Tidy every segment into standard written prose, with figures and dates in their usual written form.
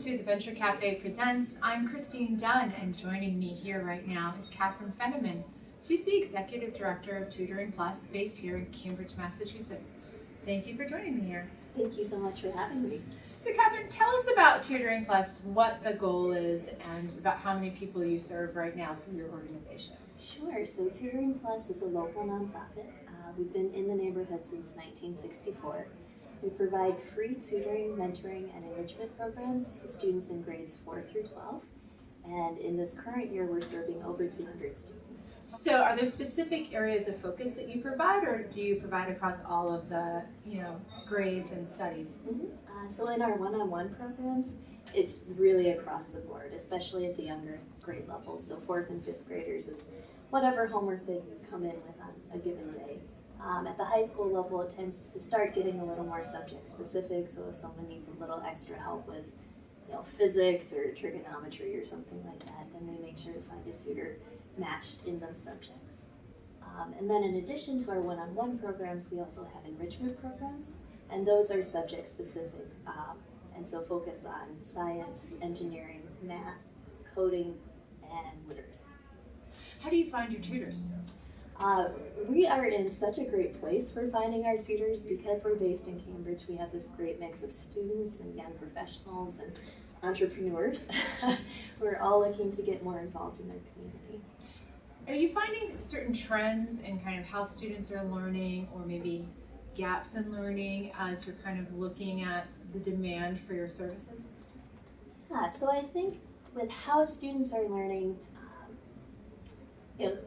to the Venture Café Presents. I'm Christine Dunn, and joining me here right now is Kathryn Fenneman. She's the Executive Director of Tutoring Plus, based here in Cambridge, Massachusetts. Thank you for joining me here. Thank you so much for having me. So Kathryn, tell us about Tutoring Plus, what the goal is, and about how many people you serve right now through your organization. Sure, so Tutoring Plus is a local nonprofit. We've been in the neighborhood since 1964. We provide free tutoring, mentoring, and enrichment programs to students in grades 4 through 12. And in this current year, we're serving over 200 students. So are there specific areas of focus that you provide, or do you provide across all of the grades and studies? So in our one-on-one programs, it's really across the board, especially at the younger grade levels. So 4th and 5th graders, it's whatever homework they come in with on a given day. At the high school level, it tends to start getting a little more subject specific. So if someone needs a little extra help with physics or trigonometry or something like that, then we make sure to find a tutor matched in those subjects. And then in addition to our one-on-one programs, we also have enrichment programs, and those are subject specific, and so focus on science, engineering, math, coding, and literacy. How do you find your tutors? We are in such a great place for finding our tutors because we're based in Cambridge. We have this great mix of students and young professionals and entrepreneurs who are all looking to get more involved in their community. Are you finding certain trends in kind of how students are learning, or maybe gaps in learning as you're kind of looking at the demand for your services? Yeah, so I think with how students are learning,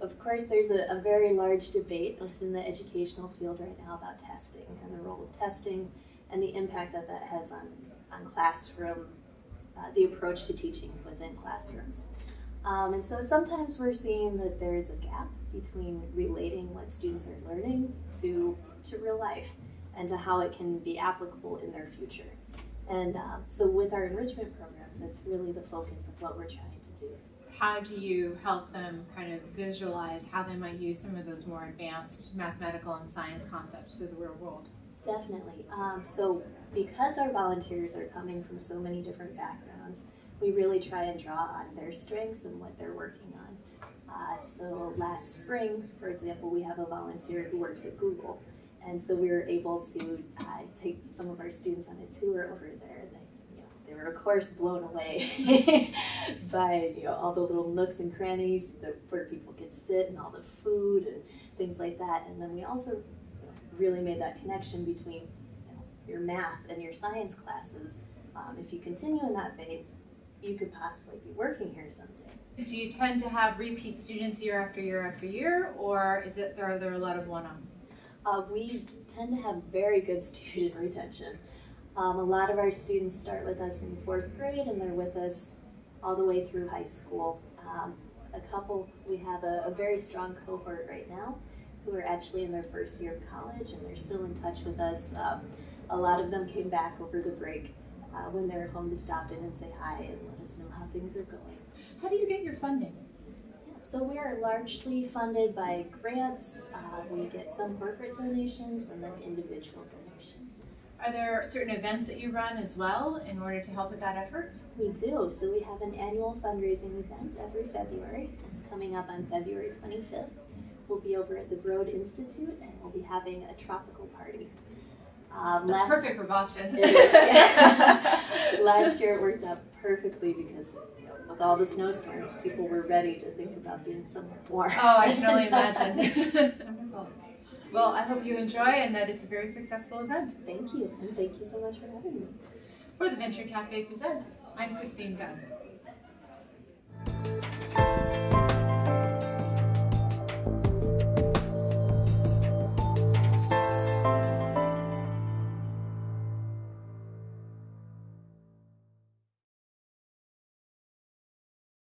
of course there's a very large debate within the educational field right now about testing and the role of testing and the impact that that has on classroom, the approach to teaching within classrooms. And so sometimes we're seeing that there's a gap between relating what students are learning to real life and to how it can be applicable in their future. And so with our enrichment programs, that's really the focus of what we're trying to do. How do you help them kind of visualize how they might use some of those more advanced mathematical and science concepts to the real world? Definitely. So because our volunteers are coming from so many different backgrounds, we really try and draw on their strengths and what they're working on. So last spring, for example, we have a volunteer who works at Google. And so we were able to take some of our students on a tour over there. They were, of course, blown away by all the little nooks and crannies where people could sit and all the food and things like that. And then we also really made that connection between your math and your science classes. If you continue in that vein, you could possibly be working here someday. Do you tend to have repeat students year after year after year, or are there a lot of one-offs? We tend to have very good student retention. A lot of our students start with us in 4th grade and they're with us all the way through high school. We have a very strong cohort right now who are actually in their 1st year of college, and they're still in touch with us. A lot of them came back over the break when they were home to stop in and say hi and let us know how things are going. How do you get your funding? So we are largely funded by grants. We get some corporate donations and then individual donations. Are there certain events that you run as well in order to help with that effort? We do. So we have an annual fundraising event every February. It's coming up on February 25th. We'll be over at the Broad Institute, and we'll be having a tropical party. That's perfect for Boston. It is, yeah. Last year it worked out perfectly because with all the snowstorms, people were ready to think about being somewhere warm. Oh, I can only imagine. Wonderful. Well, I hope you enjoy and that it's a very successful event. Thank you, and thank you so much for having me. For the Venture Café Presents, I'm Christine Dunn.